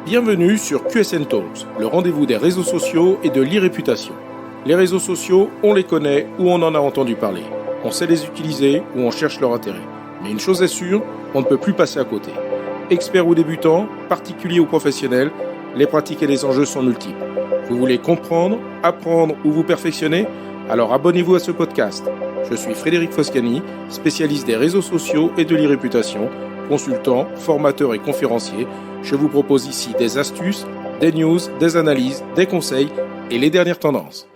Bienvenue sur QSN Talks, le rendez-vous des réseaux sociaux et de l'e-réputation. Les réseaux sociaux, on les connaît ou on en a entendu parler. On sait les utiliser ou on cherche leur intérêt. Mais une chose est sûre, on ne peut plus passer à côté. Experts ou débutants, particuliers ou professionnels, les pratiques et les enjeux sont multiples. Vous voulez comprendre, apprendre ou vous perfectionner ? Alors abonnez-vous à ce podcast. Je suis Frédéric Foscani, spécialiste des réseaux sociaux et de l'e-réputation, consultant, formateur et conférencier. Je vous propose ici des astuces, des news, des analyses, des conseils et les dernières tendances.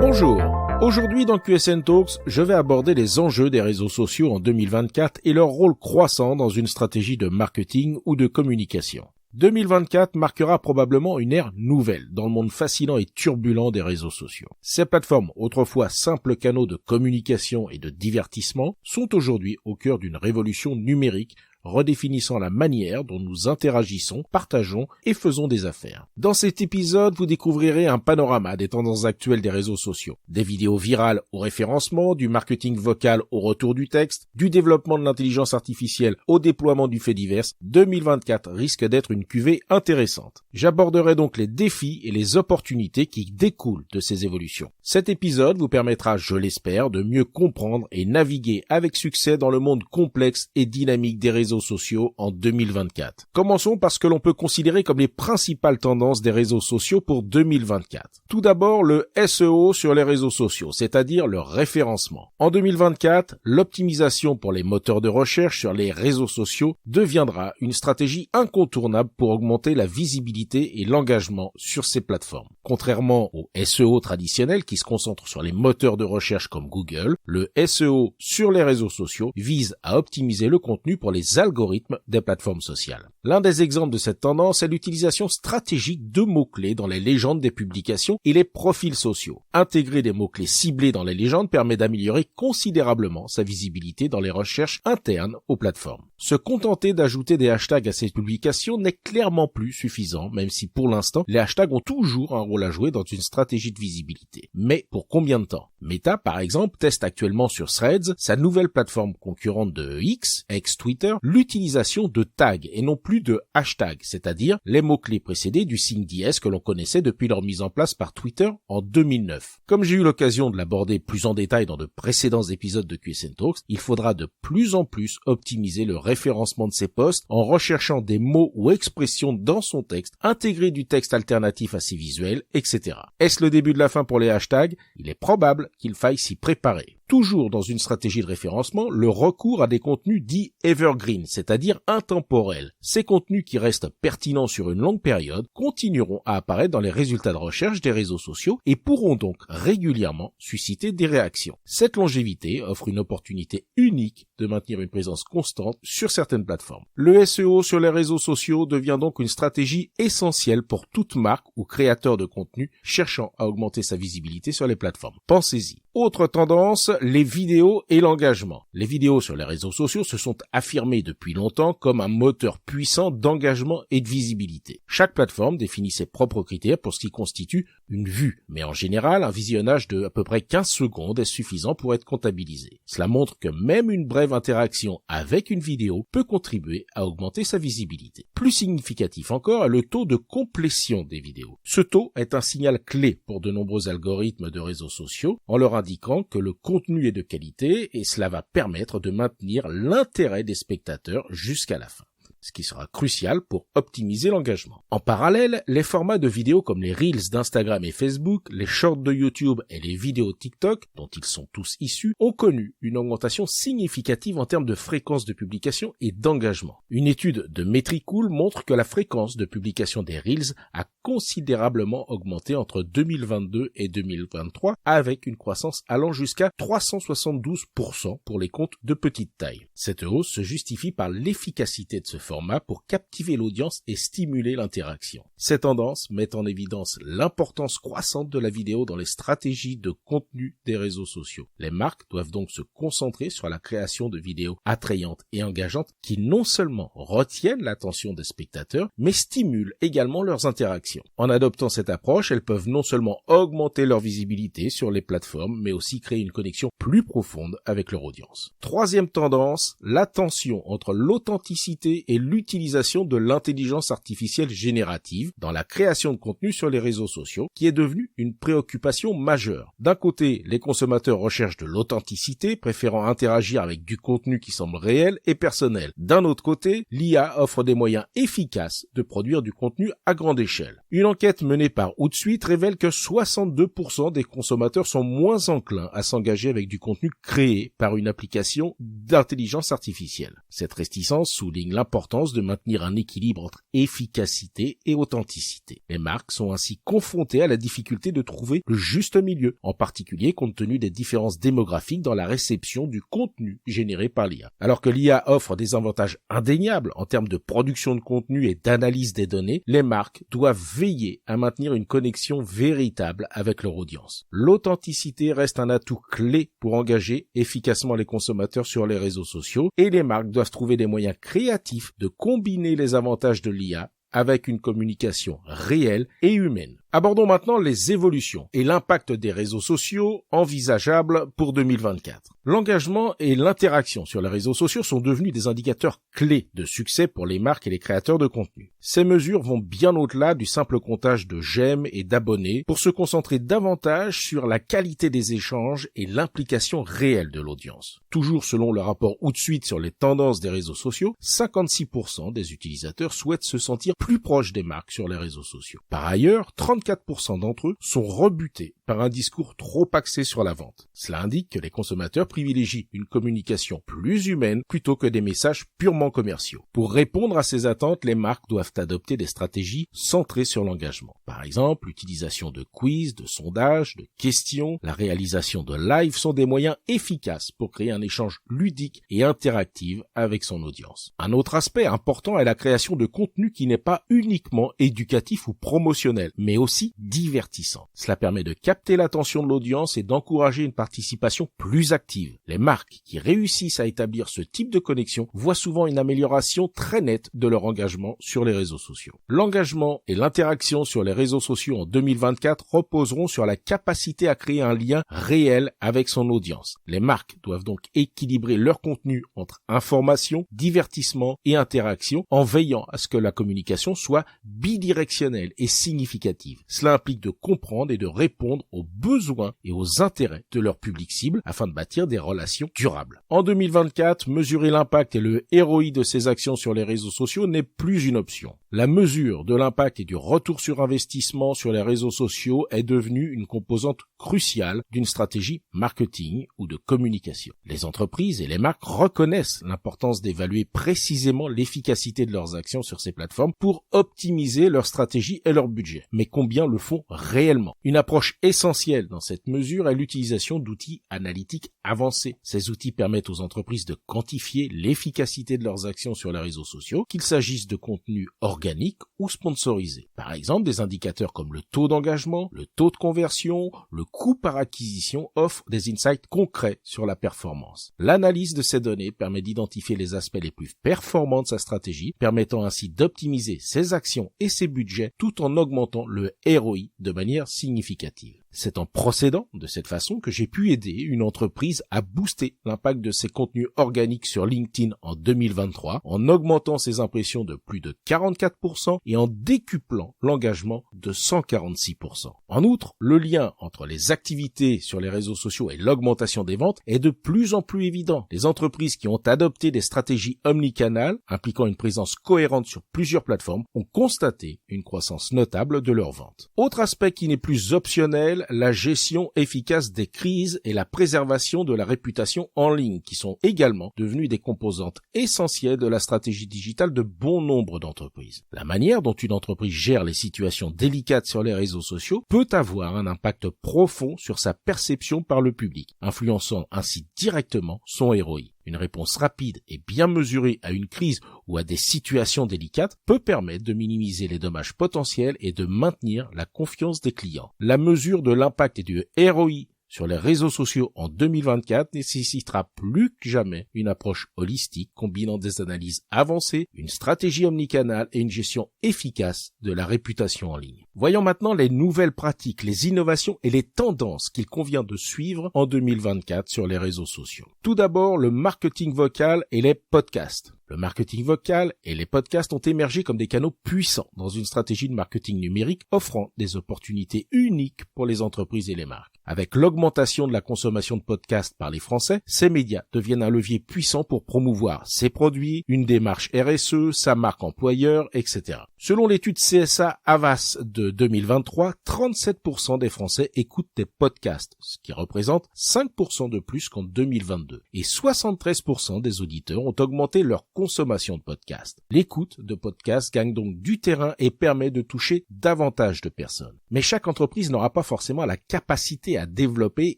Bonjour, aujourd'hui dans QSN Talks, je vais aborder les enjeux des réseaux sociaux en 2024 et leur rôle croissant dans une stratégie de marketing ou de communication. 2024 marquera probablement une ère nouvelle dans le monde fascinant et turbulent des réseaux sociaux. Ces plateformes, autrefois simples canaux de communication et de divertissement, sont aujourd'hui au cœur d'une révolution numérique redéfinissant la manière dont nous interagissons, partageons et faisons des affaires. Dans cet épisode, vous découvrirez un panorama des tendances actuelles des réseaux sociaux, des vidéos virales au référencement, du marketing vocal au retour du texte, du développement de l'intelligence artificielle au déploiement du fait divers. 2024 risque d'être une cuvée intéressante. J'aborderai donc les défis et les opportunités qui découlent de ces évolutions. Cet épisode vous permettra, je l'espère, de mieux comprendre et naviguer avec succès dans le monde complexe et dynamique des réseaux sociaux en 2024. Commençons par ce que l'on peut considérer comme les principales tendances des réseaux sociaux pour 2024. Tout d'abord, le SEO sur les réseaux sociaux, c'est-à-dire le référencement. En 2024, l'optimisation pour les moteurs de recherche sur les réseaux sociaux deviendra une stratégie incontournable pour augmenter la visibilité et l'engagement sur ces plateformes. Contrairement au SEO traditionnel qui se concentre sur les moteurs de recherche comme Google, le SEO sur les réseaux sociaux vise à optimiser le contenu pour les algorithmes des plateformes sociales. L'un des exemples de cette tendance est l'utilisation stratégique de mots-clés dans les légendes des publications et les profils sociaux. Intégrer des mots-clés ciblés dans les légendes permet d'améliorer considérablement sa visibilité dans les recherches internes aux plateformes. Se contenter d'ajouter des hashtags à ces publications n'est clairement plus suffisant, même si pour l'instant, les hashtags ont toujours un rôle à jouer dans une stratégie de visibilité. Mais pour combien de temps ? Meta, par exemple, teste actuellement sur Threads, sa nouvelle plateforme concurrente de X, ex-Twitter, l'utilisation de tags et non plus de hashtags, c'est-à-dire les mots-clés précédés du signe dièse que l'on connaissait depuis leur mise en place par Twitter en 2009. Comme j'ai eu l'occasion de l'aborder plus en détail dans de précédents épisodes de QSN Talks, il faudra de plus en plus optimiser le référencement de ces posts en recherchant des mots ou expressions dans son texte, intégrer du texte alternatif à ses visuels, etc. Est-ce le début de la fin pour les hashtags ? Il est probable qu'il faille s'y préparer. Toujours dans une stratégie de référencement, le recours à des contenus dits evergreen, c'est-à-dire intemporels. Ces contenus qui restent pertinents sur une longue période continueront à apparaître dans les résultats de recherche des réseaux sociaux et pourront donc régulièrement susciter des réactions. Cette longévité offre une opportunité unique de maintenir une présence constante sur certaines plateformes. Le SEO sur les réseaux sociaux devient donc une stratégie essentielle pour toute marque ou créateur de contenu cherchant à augmenter sa visibilité sur les plateformes. Pensez-y. Autre tendance, les vidéos et l'engagement. Les vidéos sur les réseaux sociaux se sont affirmées depuis longtemps comme un moteur puissant d'engagement et de visibilité. Chaque plateforme définit ses propres critères pour ce qui constitue une vue, mais en général, un visionnage de à peu près 15 secondes est suffisant pour être comptabilisé. Cela montre que même une brève interaction avec une vidéo peut contribuer à augmenter sa visibilité. Plus significatif encore est le taux de complétion des vidéos. Ce taux est un signal clé pour de nombreux algorithmes de réseaux sociaux en leur indiquant que le contenu est de qualité et cela va permettre de maintenir l'intérêt des spectateurs jusqu'à la fin, ce qui sera crucial pour optimiser l'engagement. En parallèle, les formats de vidéos comme les Reels d'Instagram et Facebook, les Shorts de YouTube et les vidéos TikTok, dont ils sont tous issus, ont connu une augmentation significative en termes de fréquence de publication et d'engagement. Une étude de Metricool montre que la fréquence de publication des Reels a considérablement augmenté entre 2022 et 2023, avec une croissance allant jusqu'à 372% pour les comptes de petite taille. Cette hausse se justifie par l'efficacité de ce formats pour captiver l'audience et stimuler l'interaction. Ces tendances mettent en évidence l'importance croissante de la vidéo dans les stratégies de contenu des réseaux sociaux. Les marques doivent donc se concentrer sur la création de vidéos attrayantes et engageantes qui non seulement retiennent l'attention des spectateurs, mais stimulent également leurs interactions. En adoptant cette approche, elles peuvent non seulement augmenter leur visibilité sur les plateformes, mais aussi créer une connexion plus profonde avec leur audience. Troisième tendance, la tension entre l'authenticité et l'utilisation de l'intelligence artificielle générative dans la création de contenu sur les réseaux sociaux, qui est devenue une préoccupation majeure. D'un côté, les consommateurs recherchent de l'authenticité, préférant interagir avec du contenu qui semble réel et personnel. D'un autre côté, l'IA offre des moyens efficaces de produire du contenu à grande échelle. Une enquête menée par Hootsuite révèle que 62% des consommateurs sont moins enclins à s'engager avec du contenu créé par une application d'intelligence artificielle. Cette réticence souligne l'importance de maintenir un équilibre entre efficacité et authenticité. Les marques sont ainsi confrontées à la difficulté de trouver le juste milieu, en particulier compte tenu des différences démographiques dans la réception du contenu généré par l'IA. Alors que l'IA offre des avantages indéniables en termes de production de contenu et d'analyse des données, les marques doivent veiller à maintenir une connexion véritable avec leur audience. L'authenticité reste un atout clé pour engager efficacement les consommateurs sur les réseaux sociaux et les marques doivent trouver des moyens créatifs de combiner les avantages de l'IA avec une communication réelle et humaine. Abordons maintenant les évolutions et l'impact des réseaux sociaux envisageables pour 2024. L'engagement et l'interaction sur les réseaux sociaux sont devenus des indicateurs clés de succès pour les marques et les créateurs de contenu. Ces mesures vont bien au-delà du simple comptage de j'aime et d'abonnés pour se concentrer davantage sur la qualité des échanges et l'implication réelle de l'audience. Toujours selon le rapport Hootsuite sur les tendances des réseaux sociaux, 56% des utilisateurs souhaitent se sentir plus proches des marques sur les réseaux sociaux. Par ailleurs, 34% d'entre eux sont rebutés par un discours trop axé sur la vente. Cela indique que les consommateurs privilégient une communication plus humaine plutôt que des messages purement commerciaux. Pour répondre à ces attentes, les marques doivent adopter des stratégies centrées sur l'engagement. Par exemple, l'utilisation de quiz, de sondages, de questions, la réalisation de live sont des moyens efficaces pour créer un échange ludique et interactif avec son audience. Un autre aspect important est la création de contenu qui n'est pas uniquement éducatif ou promotionnel, mais aussi divertissant. Cela permet de capter l'attention de l'audience et d'encourager une participation plus active. Les marques qui réussissent à établir ce type de connexion voient souvent une amélioration très nette de leur engagement sur les réseaux sociaux. L'engagement et l'interaction sur les réseaux sociaux en 2024 reposeront sur la capacité à créer un lien réel avec son audience. Les marques doivent donc équilibrer leur contenu entre information, divertissement et interaction en veillant à ce que la communication soit bidirectionnelle et significative. Cela implique de comprendre et de répondre aux besoins et aux intérêts de leur public cible afin de bâtir des relations durables. En 2024, mesurer l'impact et le ROI de ces actions sur les réseaux sociaux n'est plus une option. La mesure de l'impact et du retour sur investissement sur les réseaux sociaux est devenue une composante cruciale d'une stratégie marketing ou de communication. Les entreprises et les marques reconnaissent l'importance d'évaluer précisément l'efficacité de leurs actions sur ces plateformes pour optimiser leur stratégie et leur budget. Mais combien le font réellement? Une approche essentielle dans cette mesure est l'utilisation d'outils analytiques avancés. Ces outils permettent aux entreprises de quantifier l'efficacité de leurs actions sur les réseaux sociaux, qu'il s'agisse de contenu organique ou sponsorisé. Par exemple, des indicateurs comme le taux d'engagement, le taux de conversion, le coût par acquisition offrent des insights concrets sur la performance. L'analyse de ces données permet d'identifier les aspects les plus performants de sa stratégie, permettant ainsi d'optimiser ses actions et ses budgets tout en augmentant le ROI de manière significative. C'est en procédant de cette façon que j'ai pu aider une entreprise à booster l'impact de ses contenus organiques sur LinkedIn en 2023, en augmentant ses impressions de plus de 44% et en décuplant l'engagement de 146%. En outre, le lien entre les activités sur les réseaux sociaux et l'augmentation des ventes est de plus en plus évident. Les entreprises qui ont adopté des stratégies omnicanales, impliquant une présence cohérente sur plusieurs plateformes, ont constaté une croissance notable de leurs ventes. Autre aspect qui n'est plus optionnel, la gestion efficace des crises et la préservation de la réputation en ligne, qui sont également devenues des composantes essentielles de la stratégie digitale de bon nombre d'entreprises. La manière dont une entreprise gère les situations délicates sur les réseaux sociaux peut avoir un impact profond sur sa perception par le public, influençant ainsi directement son ROI. une réponse rapide et bien mesurée à une crise ou à des situations délicates peut permettre de minimiser les dommages potentiels et de maintenir la confiance des clients. La mesure de l'impact et du ROI sur les réseaux sociaux en 2024 nécessitera plus que jamais une approche holistique combinant des analyses avancées, une stratégie omnicanale et une gestion efficace de la réputation en ligne. Voyons maintenant les nouvelles pratiques, les innovations et les tendances qu'il convient de suivre en 2024 sur les réseaux sociaux. Tout d'abord, le marketing vocal et les podcasts. Le marketing vocal et les podcasts ont émergé comme des canaux puissants dans une stratégie de marketing numérique offrant des opportunités uniques pour les entreprises et les marques. Avec l'augmentation de la consommation de podcasts par les Français, ces médias deviennent un levier puissant pour promouvoir ses produits, une démarche RSE, sa marque employeur, etc. Selon l'étude CSA Havas de 2023, 37% des Français écoutent des podcasts, ce qui représente 5% de plus qu'en 2022. Et 73% des auditeurs ont augmenté leur consommation de podcasts. L'écoute de podcasts gagne donc du terrain et permet de toucher davantage de personnes. Mais chaque entreprise n'aura pas forcément la capacité à développer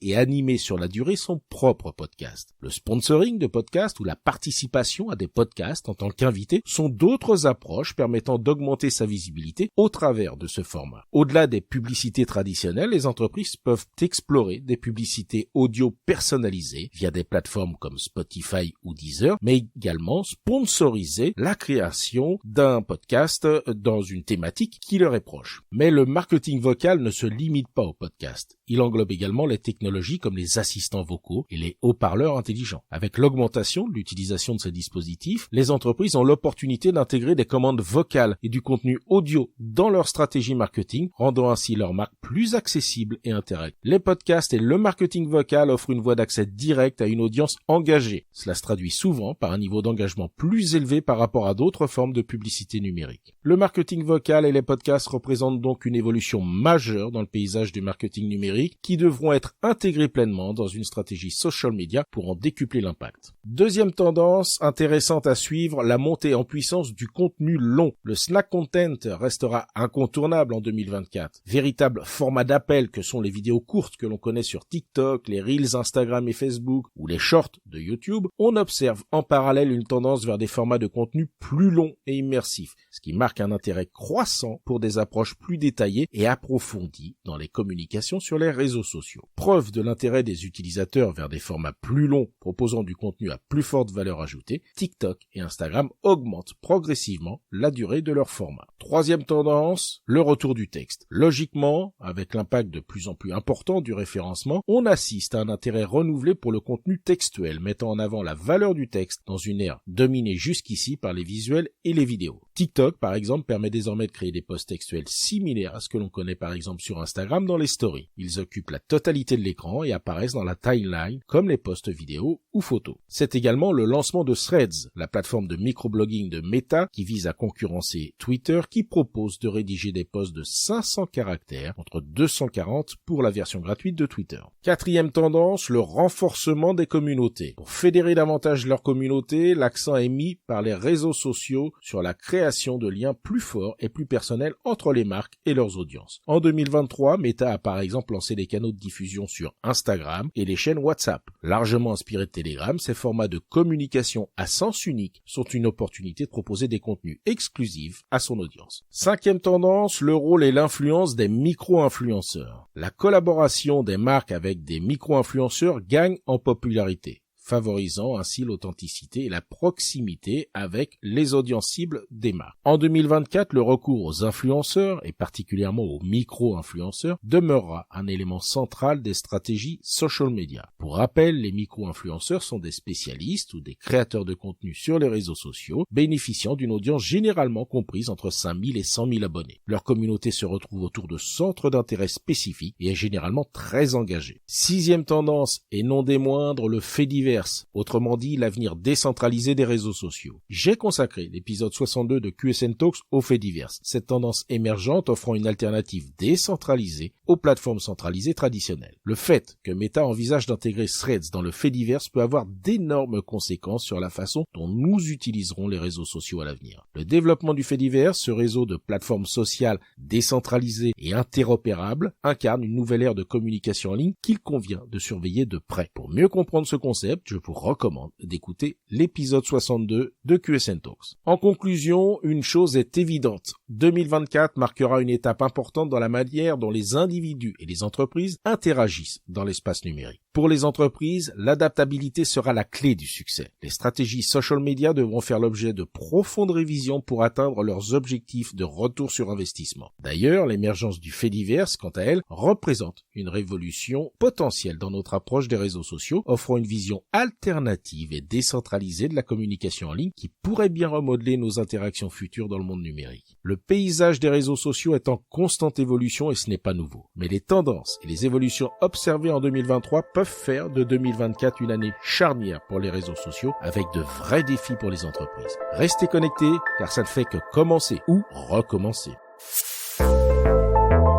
et animer sur la durée son propre podcast. Le sponsoring de podcasts ou la participation à des podcasts en tant qu'invité sont d'autres approches permettant d'augmenter sa visibilité au travers de ce format. Au-delà des publicités traditionnelles, les entreprises peuvent explorer des publicités audio personnalisées via des plateformes comme Spotify ou Deezer, mais également sponsoriser la création d'un podcast dans une thématique qui leur est proche. Mais le marketing vocal ne se limite pas au podcast. Il englobe également les technologies comme les assistants vocaux et les haut-parleurs intelligents. Avec l'augmentation de l'utilisation de ces dispositifs, les entreprises ont l'opportunité d'intégrer des commandes vocales et du contenu audio dans leur stratégie marketing, rendant ainsi leur marque plus accessible et interactive. Les podcasts et le marketing vocal offrent une voie d'accès direct à une audience engagée. Cela se traduit souvent par un niveau d'engagement plus élevé par rapport à d'autres formes de publicité numérique. Le marketing vocal et les podcasts représentent donc une évolution majeure dans le paysage du marketing numérique qui devront être intégrés pleinement dans une stratégie social media pour en décupler l'impact. Deuxième tendance intéressante à suivre, la montée en puissance du contenu long. Le snack content restera incontournable en 2024. Véritable format d'appel que sont les vidéos courtes que l'on connaît sur TikTok, les Reels Instagram et Facebook ou les Shorts de YouTube, on observe en parallèle une tendance vers des formats de contenu plus longs et immersifs, ce qui marque un intérêt croissant pour des approches plus détaillées et approfondies dans les communications sur les réseaux sociaux. Preuve de l'intérêt des utilisateurs vers des formats plus longs proposant du contenu à plus forte valeur ajoutée, TikTok et Instagram augmentent progressivement la durée de leur format. Troisième tendance, le retour du texte. Logiquement, avec l'impact de plus en plus important du référencement, on assiste à un intérêt renouvelé pour le contenu textuel, mettant en avant la valeur du texte dans une ère dominée jusqu'ici par les visuels et les vidéos. TikTok, par exemple, permet désormais de créer des posts textuels similaires à ce que l'on connaît par exemple sur Instagram dans les stories. Ils occupent la totalité de l'écran et apparaissent dans la timeline comme les posts vidéo ou photos. C'est également le lancement de Threads, la plateforme de microblogging de Meta qui vise à concurrencer Twitter qui propose de rédiger des posts de 500 caractères contre 240 pour la version gratuite de Twitter. Quatrième tendance, le renforcement des communautés. Pour fédérer davantage leur communauté, l'accent est mis par les réseaux sociaux sur la création de liens plus forts et plus personnels entre les marques et leurs audiences. En 2023, Meta a par exemple lancé des canaux de diffusion sur Instagram et les chaînes WhatsApp. Largement inspirés de Telegram, ces formats de communication à sens unique sont une opportunité de proposer des contenus exclusifs à son audience. Cinquième tendance, le rôle et l'influence des micro-influenceurs. La collaboration des marques avec des micro-influenceurs gagne en popularité, favorisant ainsi l'authenticité et la proximité avec les audiences cibles des marques. En 2024, le recours aux influenceurs, et particulièrement aux micro-influenceurs, demeurera un élément central des stratégies social media. Pour rappel, les micro-influenceurs sont des spécialistes ou des créateurs de contenu sur les réseaux sociaux, bénéficiant d'une audience généralement comprise entre 5000 et 100 000 abonnés. Leur communauté se retrouve autour de centres d'intérêt spécifiques et est généralement très engagée. Sixième tendance, et non des moindres, le fait divers. Autrement dit, l'avenir décentralisé des réseaux sociaux. J'ai consacré l'épisode 62 de QSN Talks aux faits divers, cette tendance émergente offrant une alternative décentralisée aux plateformes centralisées traditionnelles. Le fait que Meta envisage d'intégrer Threads dans le fait divers peut avoir d'énormes conséquences sur la façon dont nous utiliserons les réseaux sociaux à l'avenir. Le développement du fait divers, ce réseau de plateformes sociales décentralisées et interopérables, incarne une nouvelle ère de communication en ligne qu'il convient de surveiller de près. Pour mieux comprendre ce concept, je vous recommande d'écouter l'épisode 62 de QSN Talks. En conclusion, une chose est évidente. 2024 marquera une étape importante dans la manière dont les individus et les entreprises interagissent dans l'espace numérique. Pour les entreprises, l'adaptabilité sera la clé du succès. Les stratégies social media devront faire l'objet de profondes révisions pour atteindre leurs objectifs de retour sur investissement. D'ailleurs, l'émergence du fait divers, quant à elle, représente une révolution potentielle dans notre approche des réseaux sociaux, offrant une vision alternative et décentralisée de la communication en ligne qui pourrait bien remodeler nos interactions futures dans le monde numérique. Le paysage des réseaux sociaux est en constante évolution et ce n'est pas nouveau. Mais les tendances et les évolutions observées en 2023 peuvent faire de 2024 une année charnière pour les réseaux sociaux avec de vrais défis pour les entreprises. Restez connectés car ça ne fait que commencer ou recommencer.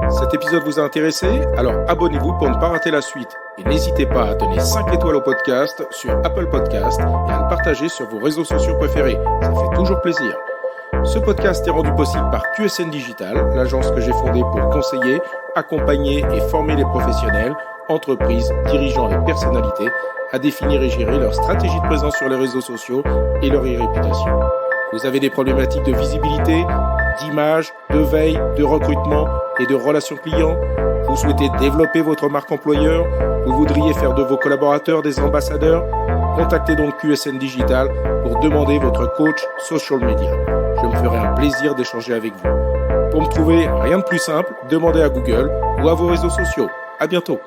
Cet épisode vous a intéressé? Alors abonnez-vous pour ne pas rater la suite. Et n'hésitez pas à donner 5 étoiles au podcast sur Apple Podcast et à le partager sur vos réseaux sociaux préférés. Ça fait toujours plaisir. Ce podcast est rendu possible par QSN Digital, l'agence que j'ai fondée pour conseiller, accompagner et former les professionnels, entreprises, dirigeants et personnalités à définir et gérer leur stratégie de présence sur les réseaux sociaux et leur e-réputation. Vous avez des problématiques de visibilité, d'image, de veille, de recrutement et de relations clients? Vous souhaitez développer votre marque employeur? Vous voudriez faire de vos collaborateurs des ambassadeurs? Contactez donc QSN Digital pour demander votre coach social media. Je me ferai un plaisir d'échanger avec vous. Pour me trouver, rien de plus simple, demandez à Google ou à vos réseaux sociaux. À bientôt.